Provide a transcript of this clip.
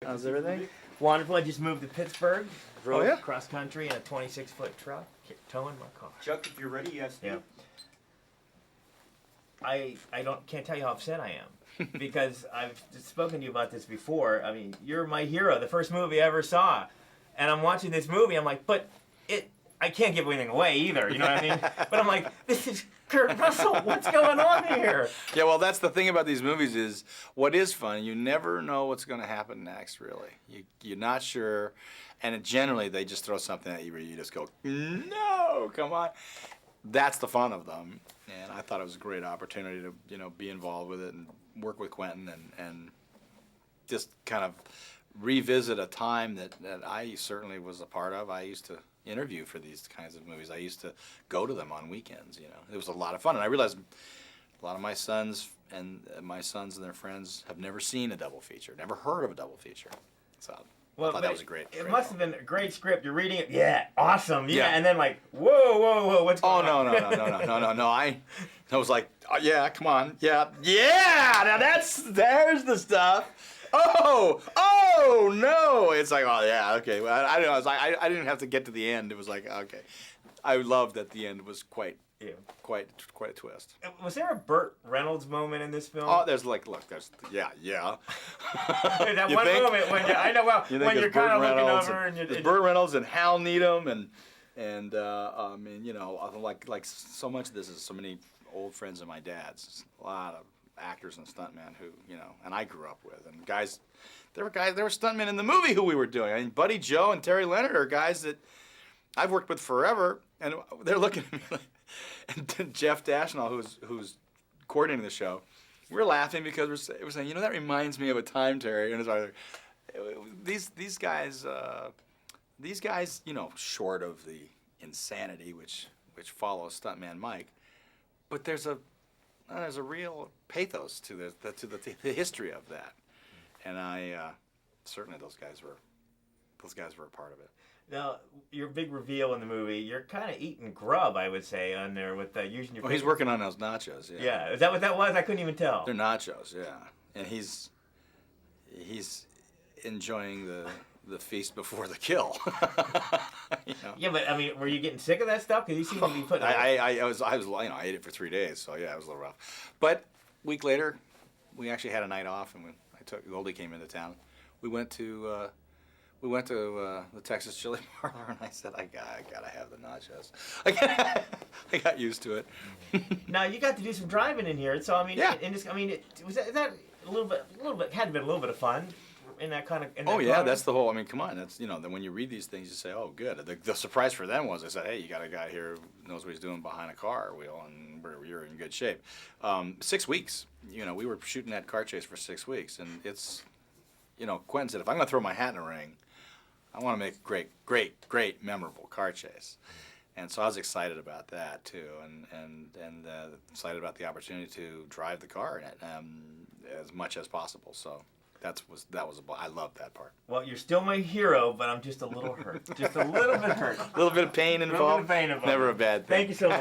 How's everything? Wonderful. I just moved to Pittsburgh. Drove yeah? cross country in a 26-foot truck, towing my car. Chuck, if you're ready, yes. Yeah. I can't tell you how upset I am because I've spoken to you about this before. I mean, you're my hero, the first movie I ever saw, and I'm watching this movie. I'm like, but I can't give anything away either. You know what I mean? But I'm like, this is Kurt Russell. What's going on here? Yeah, well, that's the thing about these movies is what is fun. You never know what's going to happen next, really. You're not sure, and generally they just throw something at you where you just go, no, come on. That's the fun of them, and I thought it was a great opportunity to be involved with it and work with Quentin and just kind of revisit a time that I certainly was a part of. I used to interview for these kinds of movies. I used to go to them on weekends. It was a lot of fun, and I realized a lot of my sons and their friends have never seen a double feature, never heard of a double feature. So I thought that was a great. It must have been a great script. You're reading it, yeah, awesome, yeah, Yeah. and then like, whoa, what's going on? No. I was like, oh, yeah, come on, yeah. Now there's the stuff. Oh no! It's like, oh yeah, okay. Well, I don't know. It's like I didn't have to get to the end. It was like, okay. I loved that the end was quite a twist. Was there a Burt Reynolds moment in this film? Oh, there's yeah. That one moment when when you're kind of looking over and you're Burt Reynolds and Hal Needham and I mean, like so much of this is so many old friends of my dad's. A lot of actors and stuntmen who, and I grew up with. And there were stuntmen in the movie who we were doing. I mean, Buddy Joe and Terry Leonard are guys that I've worked with forever, and they're looking at me like, and Jeff Dashnall, who's coordinating the show, we're laughing because we're saying, that reminds me of a time, Terry. And it's like, these guys, short of the insanity which follows Stuntman Mike, but there's a real pathos to the history of that, and certainly those guys were a part of it. Now, your big reveal in the movie, you're kind of eating grub, I would say, on there with using your. Well, he's working on those nachos. Yeah. Yeah, is that what that was? I couldn't even tell. They're nachos, yeah, and he's enjoying the feast before the kill. Yeah, but I mean, were you getting sick of that stuff? Because you seem to be putting. I ate it for 3 days, so yeah, it was a little rough. But a week later, we actually had a night off, and Goldie came into town. We went to the Texas Chili Parlor, and I said, I gotta have the nachos. I got used to it. Now you got to do some driving in here, so I mean, yeah. Was that a little bit had to be a little bit of fun. In that kind of. Yeah, that's the whole. I mean, come on. That's then when you read these things, you say, "Oh, good." The surprise for them was, I said, "Hey, you got a guy here who knows what he's doing behind a car wheel, and you're in good shape." 6 weeks. We were shooting that car chase for 6 weeks, and it's, Quentin said, if I'm going to throw my hat in a ring, I want to make a great, memorable car chase. And so I was excited about that too, and excited about the opportunity to drive the car in it as much as possible. So. I love that part. Well, you're still my hero, but I'm just a little hurt. Just a little bit hurt. A little bit of pain involved. Never a bad thing. Thank you so much.